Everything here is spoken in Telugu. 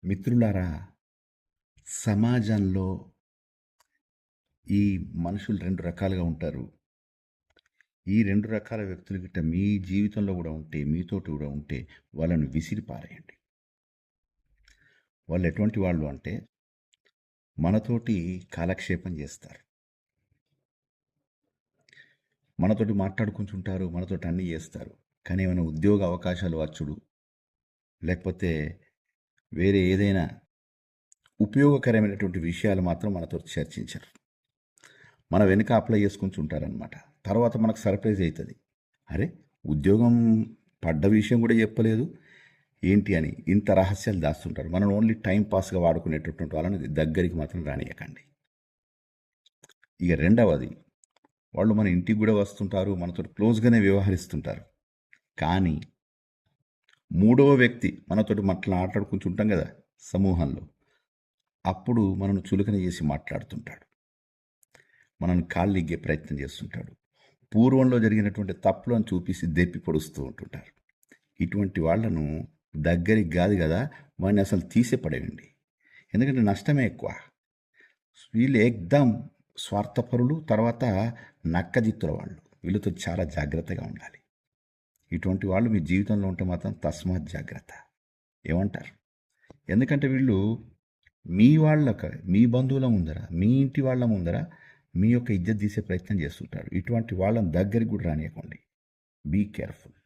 మిత్రులారా, సమాజంలో ఈ మనుషులు 2 రకాలుగా ఉంటారు. ఈ 2 రకాల వ్యక్తులు గిట్ట మీ జీవితంలో గూడా ఉంటే, మీతోటి గూడా ఉంటే వాళ్ళని విసిరి పారేయండి. వాళ్ళు ఎటువంటి వాళ్ళు అంటే, మనతోటి కాలక్షేపం జేస్తారు. మనతోటి మాట్లాడుకుంటుంటారు, మనతోటి అన్నీ జేస్తారు. కానీ ఏమైనా ఉద్యోగ అవకాశాలు వచ్చుడు, లేకపోతే వేరే ఏదైనా ఉపయోగకరమైనటువంటి విషయాలు మాత్రం మనతో చర్చించరు. మన వెనుక అప్లై చేసుకుంటుంటారనమాట. తర్వాత మనకు సర్ప్రైజ్ అవుతుంది. అరే, ఉద్యోగం పడ్డ విషయం కూడా చెప్పలేదు ఏంటి అని ఇంత రహస్యాలు దాస్తుంటారు. మనం ఓన్లీ టైం పాస్గా వాడుకునేటటువంటి వాళ్ళని దగ్గరికి మాత్రం రానియకండి. ఇక రెండవది, వాళ్ళు మన ఇంటికి కూడా వస్తుంటారు, మనతో క్లోజ్గానే వ్యవహరిస్తుంటారు. కానీ మూడవ వ్యక్తి మనతోటి మాట్లాడుకుంటుంటాం కదా సమూహంలో, అప్పుడు మనను చులకన చేసి మాట్లాడుతుంటాడు, మనల్ని కాళ్ళిగ్గే ప్రయత్నం చేస్తుంటాడు, పూర్వంలో జరిగినటువంటి తప్పులను చూపిసి దెప్పి పొడుస్తూ ఉంటుంటారు. ఇటువంటి వాళ్ళను దగ్గరికి కాదు కదా, వాడిని అసలు తీసే పడేయండి. ఎందుకంటే నష్టమే ఎక్కువ. వీళ్ళు ఏకదం స్వార్థపరులు, తర్వాత నక్కజిత్తుల వాళ్ళు. వీళ్ళతో చాలా జాగ్రత్తగా ఉండాలి. ఇటువంటి వాళ్ళు మీ జీవితంలో ఉంటే మాత్రం తస్మాత్ జాగ్రత్త. ఏమంటారు? ఎందుకంటే వీళ్ళు మీ బంధువుల ముందర, మీ ఇంటి వాళ్ళ ముందర మీ యొక్క ఇజ్జత్ తీసే ప్రయత్నం చేస్తుంటారు. ఇటువంటి వాళ్ళని దగ్గరికి కూడా రానియకండి. Be careful.